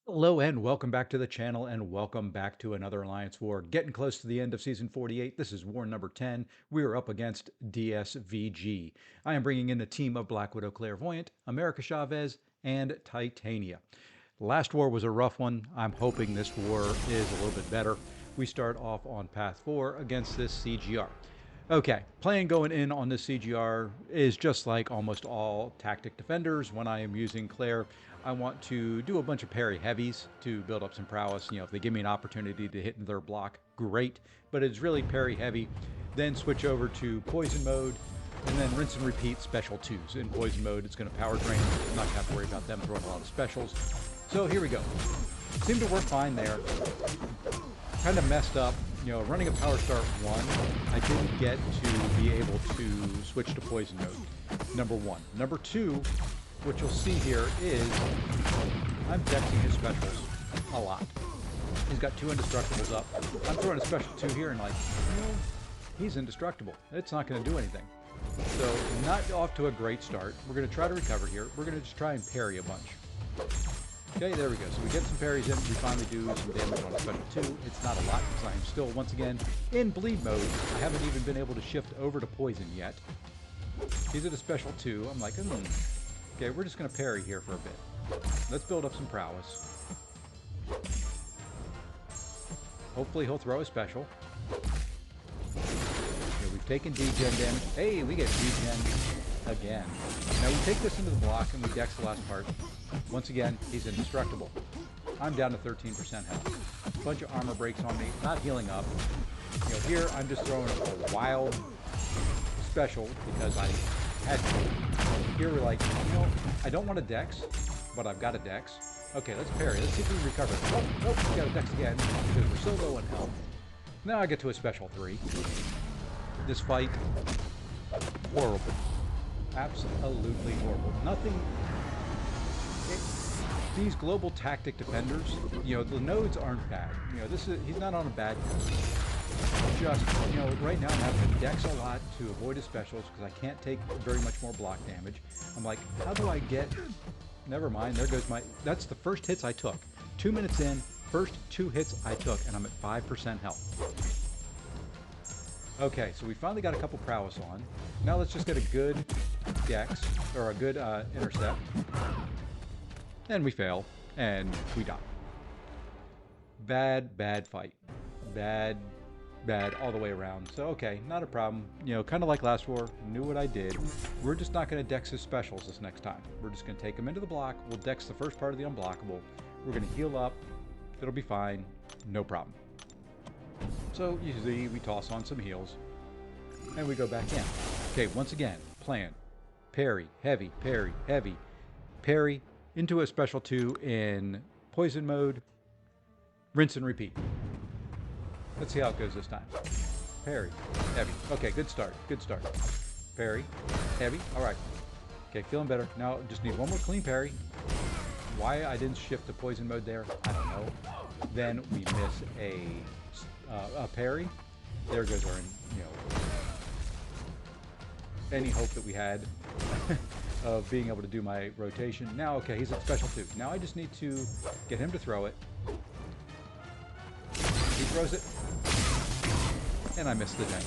Hello and welcome back to the channel and welcome back to another Alliance War. Getting close to the end of Season 48. This is War number 10. We are up against DSVG. I am bringing in a team of Black Widow Clairvoyant, America Chavez, and Titania. Last war was a rough one. I'm hoping this war is a little bit better. We start off on Path 4 against this CGR. Okay, plan going in on this CGR is just like almost all tactic defenders. When I am using Claire, I want to do a bunch of parry heavies to build up some prowess. You know, if they give me an opportunity to hit their block, great. But it's really parry heavy. Then switch over to poison mode, and then rinse and repeat special twos. In poison mode, it's going to power drain. I'm not going to have to worry about them throwing a lot of specials. So here we go. Seemed to work fine there. Kind of messed up. You know, running a power start 1, I didn't get to be able to switch to poison mode. Number 1. Number 2, what you'll see here is I'm dexing his specials a lot. He's got 2 indestructibles up. I'm throwing a special 2 here and like, you know, he's indestructible. It's not going to do anything. So not off to a great start. We're going to try to recover here. We're going to just try and parry a bunch. Okay, there we go. So we get some parries in. We finally do some damage on a special 2. It's not a lot because I am still, once again, in bleed mode. I haven't even been able to shift over to poison yet. He's at a special 2. I'm like, okay, we're just going to parry here for a bit. Let's build up some prowess. Hopefully he'll throw a special. Okay, we've taken degen damage. Hey, we get degen again. Now we take this into the block and we dex the last part. Once again, he's indestructible. I'm down to 13% health. A bunch of armor breaks on me, not healing up. You know, here I'm just throwing a wild special because I had to. Here we're like, you know, I don't want a dex, but I've got a dex. Okay, let's parry. Let's see if we can recover. Nope, we got a dex again because we're so low in health. Now I get to a special 3. This fight, horrible. Absolutely horrible. Nothing. These global tactic defenders, you know, the nodes aren't bad. You know, he's not on a bad node. Just, you know, right now I'm having to dex a lot to avoid his specials because I can't take very much more block damage. I'm like, how do I get... Never mind, there goes my... That's the first hits I took. 2 minutes in, first 2 hits I took, and I'm at 5% health. Okay, so we finally got a couple prowess on. Now let's just get a good dex, or a good intercept. And we fail, and we die. Bad fight. Bad all the way around. So, okay, not a problem. You know, kind of like last war, knew what I did. We're just not going to dex his specials this next time. We're just going to take him into the block. We'll dex the first part of the unblockable. We're going to heal up. It'll be fine. No problem. So, usually we toss on some heals, and we go back in. Okay, once again, plan. Parry, heavy, parry, heavy, parry, into a special 2 in poison mode, rinse and repeat. Let's see how it goes this time. Parry, heavy. Okay, good start, good start. Parry, heavy, all right. Okay, feeling better. Now just need one more clean parry. Why I didn't shift to poison mode there, I don't know. Then we miss a parry. There goes our, you know, any hope that we had of being able to do my rotation. Now, okay, he's at special 2. Now I just need to get him to throw it. He throws it. And I missed the dex.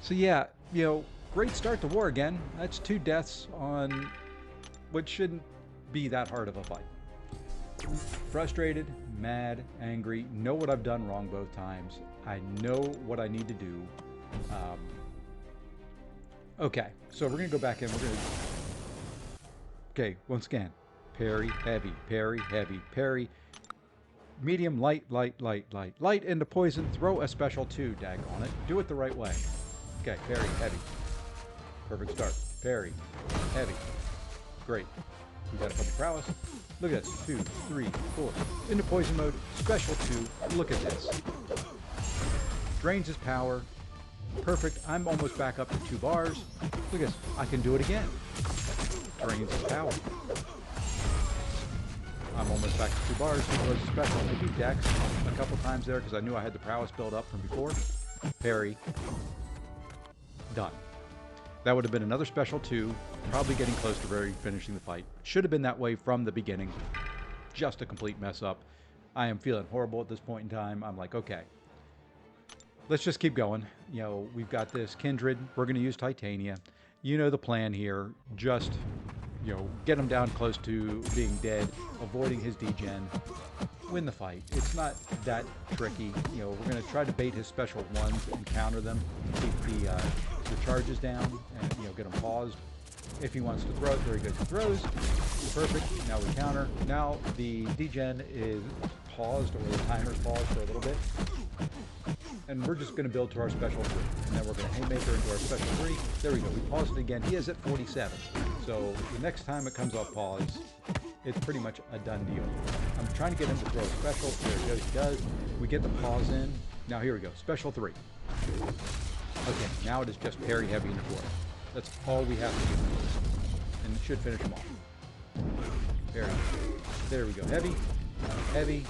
So yeah, you know, great start to war again. That's 2 deaths on what shouldn't be that hard of a fight. Frustrated, mad, angry, know what I've done wrong both times. I know what I need to do. Okay, so we're going to go back in. We're going to... Okay, once again. Parry, heavy, parry. Medium, light, into poison. Throw a special 2, daggone it. Do it the right way. Okay, parry, heavy. Perfect start. Parry, heavy. Great. We got a couple prowess. Look at this. 2, 3, 4. Into poison mode. Special 2. Look at this. Drains his power. Perfect. I'm almost back up to 2 bars. Look at this. I can do it again. Drains his power. I'm almost back to 2 bars. He throws a special. I do dex a couple times there because I knew I had the prowess build up from before. Parry. Done. That would have been another special 2, probably getting close to finishing the fight. Should have been that way from the beginning. just a complete mess up. I am feeling horrible at this point in time. I'm like, okay, let's just keep going. You know, we've got this Kindred. We're going to use Titania. You know the plan here. Just, you know, get him down close to being dead, avoiding his degen, win the fight. It's not that tricky. You know, we're going to try to bait his special ones and counter them, keep the charges down, and, you know, get him paused. If he wants to throw it, there he goes. He throws. Perfect. Now we counter. Now the degen is paused, or the timer's paused for a little bit. And we're just going to build to our special 3. And then we're going to haymaker into our special 3. There we go. We paused it again. He is at 47. So the next time it comes off pause, it's pretty much a done deal. I'm trying to get him to throw a special. There he goes. He does. We get the pause in. Now here we go. Special 3. Okay, now it is just parry heavy into 4. That's all we have to do. And it should finish him off. There we go. Heavy. Heavy.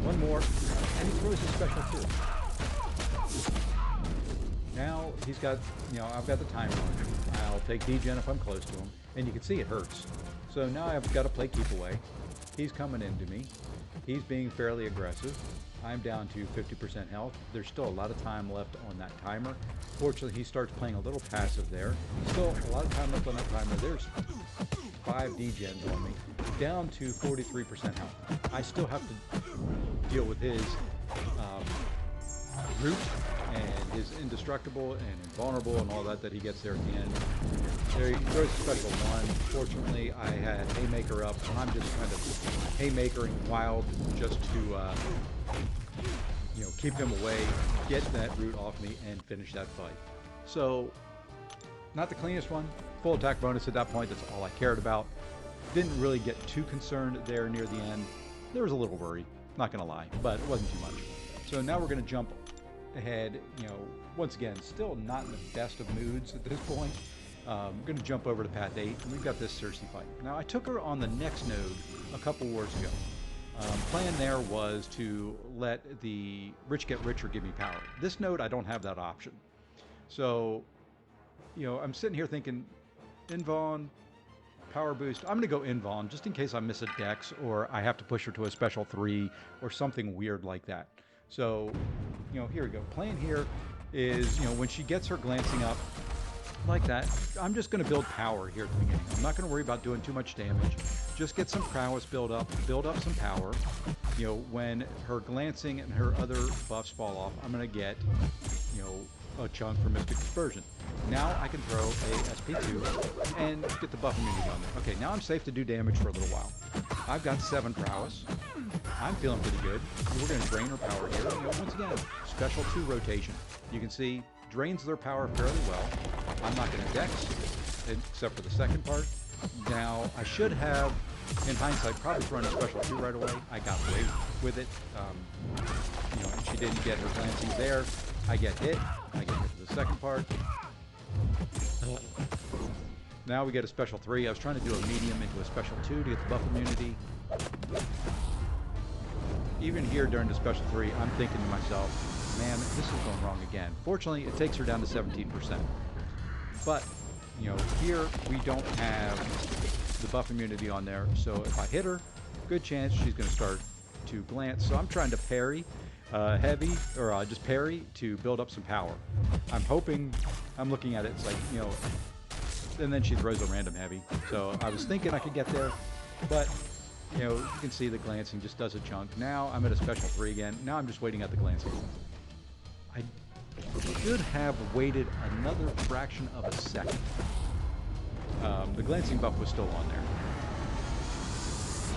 One more. And he throws his special 2. Now he's got, you know, I've got the timer on. I'll take degen if I'm close to him. And you can see it hurts. So now I've got to play keep away. He's coming into me. He's being fairly aggressive. I'm down to 50% health. There's still a lot of time left on that timer. Fortunately, he starts playing a little passive there. Still a lot of time left on that timer. There's 5 degens on me. Down to 43% health. I still have to deal with his root and his indestructible and invulnerable and all that he gets there at the end. There he throws a special 1. Fortunately, I had haymaker up. I'm just kind of haymakering wild just to you know, keep him away, get that root off me, and finish that fight. So, not the cleanest one. Full attack bonus at that point. That's all I cared about. Didn't really get too concerned there near the end. There was a little worry, not gonna lie, but it wasn't too much. So now we're gonna jump ahead. You know, once again, still not in the best of moods at this point. I'm going to jump over to path 8, and we've got this Sersi fight. Now, I took her on the next node a couple wars ago. Plan there was to let the rich get richer give me power. This node, I don't have that option. So, you know, I'm sitting here thinking, Invon, power boost. I'm going to go Invon just in case I miss a dex or I have to push her to a special 3 or something weird like that. So, you know, here we go. Plan here is, you know, when she gets her glancing up like that, I'm just going to build power here at the beginning. I'm not going to worry about doing too much damage. Just get some prowess build up some power. You know, when her glancing and her other buffs fall off, I'm going to get, you know, a chunk for Mystic Dispersion. Now I can throw a SP2 and get the buff immunity on there. Okay, now I'm safe to do damage for a little while. I've got 7 prowess. I'm feeling pretty good. We're going to drain her power here. You know, once again, special 2 rotation. You can see drains their power fairly well. I'm not going to dex, except for the second part. Now, I should have, in hindsight, probably thrown a special 2 right away. I got away with it. You know, and she didn't get her glancing there. I get hit. I get hit to the second part. Now we get a special 3. I was trying to do a medium into a special 2 to get the buff immunity. Even here during the special 3, I'm thinking to myself, man, this is going wrong again. Fortunately, it takes her down to 17%. But, you know, here we don't have the buff immunity on there. So if I hit her, good chance she's going to start to glance. So I'm trying to parry heavy, or just parry to build up some power. I'm hoping, I'm looking at it, it's like, you know, and then she throws a random heavy. So I was thinking I could get there, but, you know, you can see the glancing just does a chunk. Now I'm at a special 3 again. Now I'm just waiting at the glancing. I should have waited another fraction of a second. The glancing buff was still on there.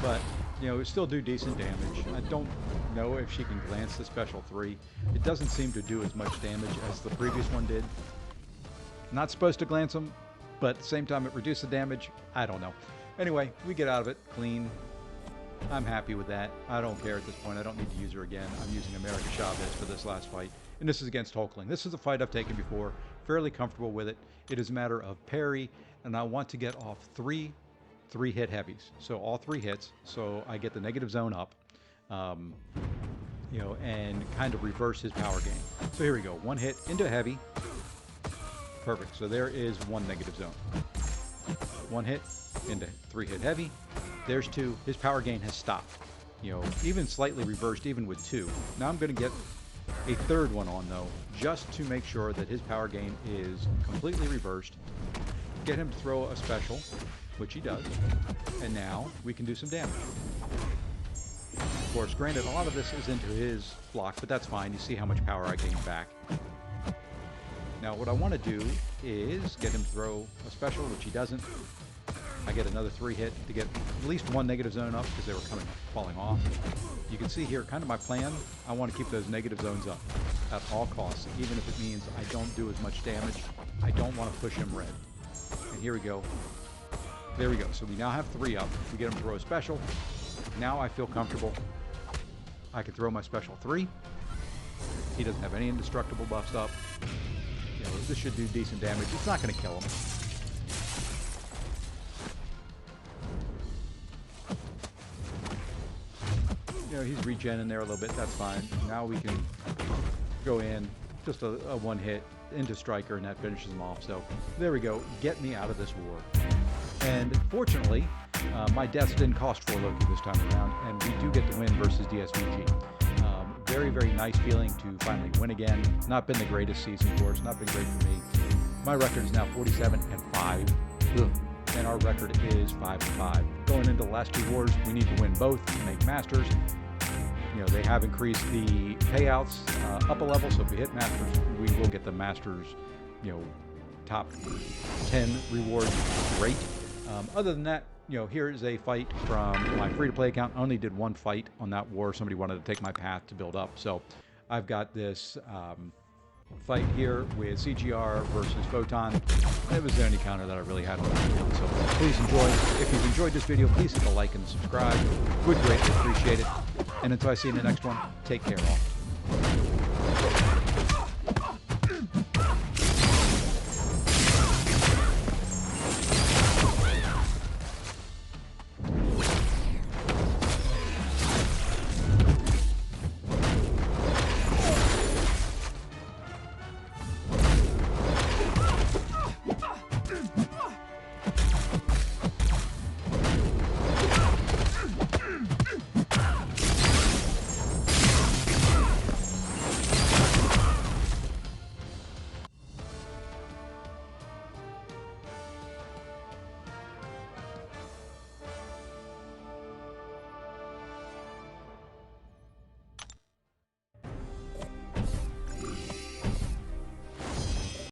But, you know, it still do decent damage. I don't know if she can glance the special 3. It doesn't seem to do as much damage as the previous one did. Not supposed to glance them, but at the same time it reduced the damage. I don't know. Anyway, we get out of it clean. I'm happy with that. I don't care at this point. I don't need to use her again. I'm using America Chavez for this last fight. And this is against Hulkling. This is a fight I've taken before. Fairly comfortable with it. It is a matter of parry, and I want to get off 3 hit heavies. So all 3 hits, so I get the negative zone up, you know, and kind of reverse his power gain. So here we go. 1 hit into heavy. Perfect. So there is 1 negative zone. 1 hit into 3 hit heavy. There's 2. His power gain has stopped. You know, even slightly reversed, even with 2. Now I'm going to get a 3rd one on, though, just to make sure that his power gain is completely reversed. Get him to throw a special, which he does. And now we can do some damage. Of course, granted, a lot of this is into his block, but that's fine. You see how much power I gain back. Now, what I want to do is get him to throw a special, which he doesn't. I get another 3 hit to get at least 1 negative zone up because they were falling off. You can see here kind of my plan. I want to keep those negative zones up at all costs, even if it means I don't do as much damage. I don't want to push him red. And here we go. There we go. So we now have 3 up. We get him to throw a special. Now I feel comfortable. I can throw my special 3. He doesn't have any indestructible buffs up. You know, this should do decent damage. It's not going to kill him. You know, he's regenning there a little bit. That's fine. Now we can go in, just a 1 hit into Striker, and that finishes him off. So there we go. Get me out of this war. And fortunately, my deaths didn't cost 4 Loki this time around, and we do get the win versus DSVG. Very, very nice feeling to finally win again. Not been the greatest season for us. Not been great for me. My record is now 47-5. And our record is 5-5. Going into the last 2 wars, we need to win both to make Masters. You know, they have increased the payouts up a level, so if we hit Masters, we will get the Masters, you know, top 10 rewards. Great. Other than that, you know, here is a fight from my free-to-play account. I only did 1 fight on that war. Somebody wanted to take my path to build up. So I've got this fight here with CGR versus Photon. It was the only counter that I really had on that account. So please enjoy. If you've enjoyed this video, please hit the like and subscribe. Would greatly appreciate it. And until I see you in the next one, take care all.